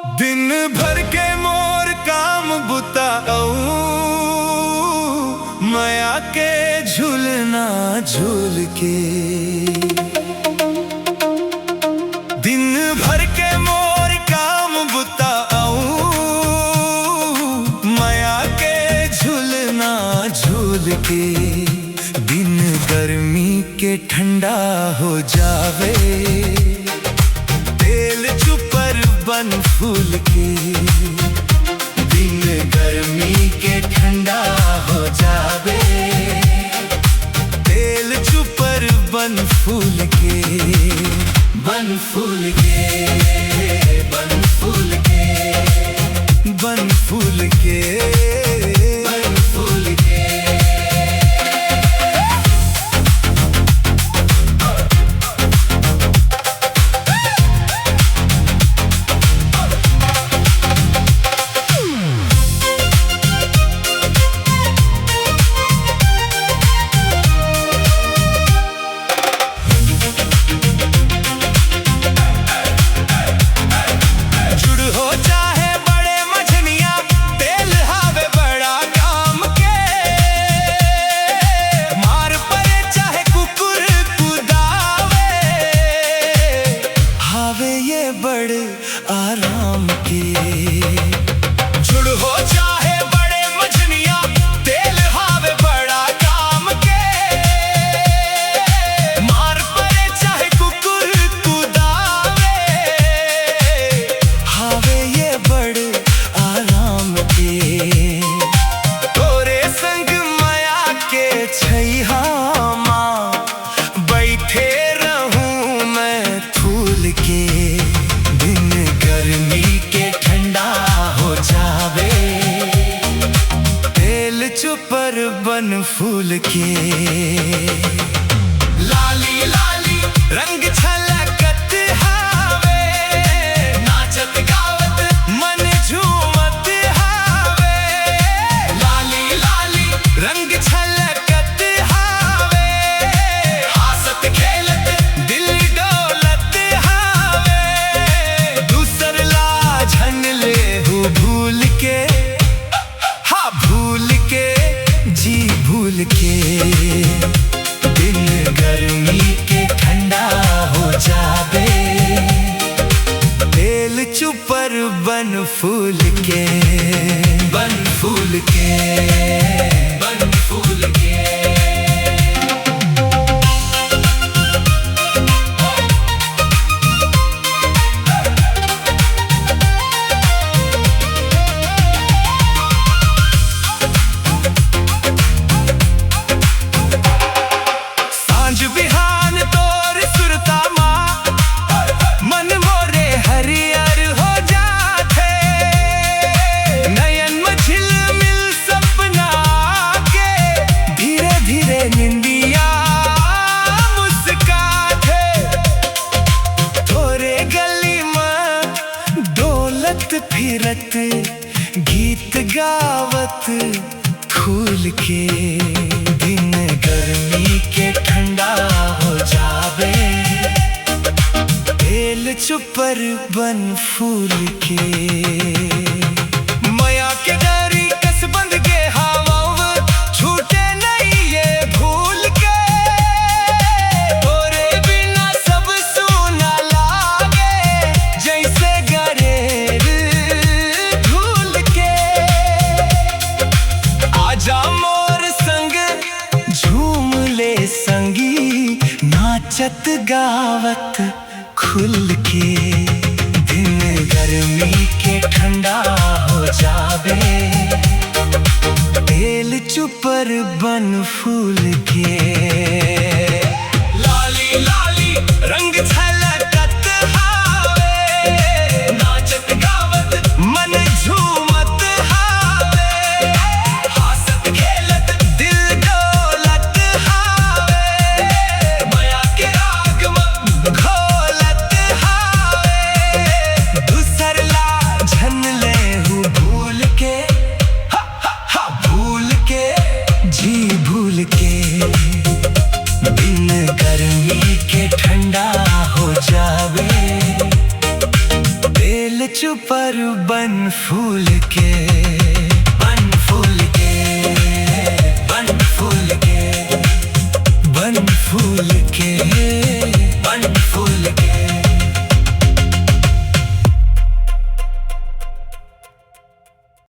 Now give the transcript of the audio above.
दिन भर के मोर काम बुताऊ, माया के झूलना झूल के। दिन भर के मोर काम बुताऊ, माया के झूलना झूल के। दिन गर्मी के ठंडा हो जावे, तेल चुपर बन फूल के। दिन गर्मी के ठंडा हो जावे, तेल चुपर बन फूल के। बन फूल के, बन फूल के, बन फूल के, बन फूल के। बड़े आराम के जुड़ हो चाहे बड़े मछलियां, तेल हावे बड़ा काम के। मार पड़े चाहे कुकुर कुदावे, हावे ये बड़े आराम के। तोरे संग माया के छैहा माँ, बैठे रहूं मैं फूल के। गर्मी के ठंडा हो जावे, तेल चुपर बन फूल के। लाली लाली रंग छलकत हावे, नाचत गावत मन झूमत हावे। लाली लाली रंग छलकत हावे, हंसत खेलत दिल डोलत हावे। झन ले हूँ भूल के, हाँ भूल के, जी भूल के। दिन गर्मी के ठंडा हो जावे, तेल चुपर बन फूल के। बन फूल के, बन फूल के। बिहान तोर सुरता माँ, मन मोरे हरियर हो जाते। नयन में झिलमिल सपना के, धीरे धीरे निंदिया मुस्काते। थोरे गली में डोलत फिरत, गीत गावत फूल के। दिन गर्मी के ठंडा हो जावे, तेल चुपर बन फूल के। माया के डरी कस बंद के हवा, छूटे नहीं ये भूल के। तोरे बिना सब सुना लागे, जैसे गरेर धूल के। आजा मोर संग झूम ले संगी, नाचत गावत खुल के। दिन गर्मी के ठंडा हो जावे, तेल चुपर बन फूल के। लाली लाली रंग छलकत हावे, नाचत गावत मन झूमत हावे। हंसत खेलत दिल डोलत हावे, माया के राग में घोलत हावे। दूसर ला झन ले हूँ भूल के, हा हा हा भूल के, जी भूल के। खेल चुपर बन फूल के, बन फूल के, बन फूल के, बन फूल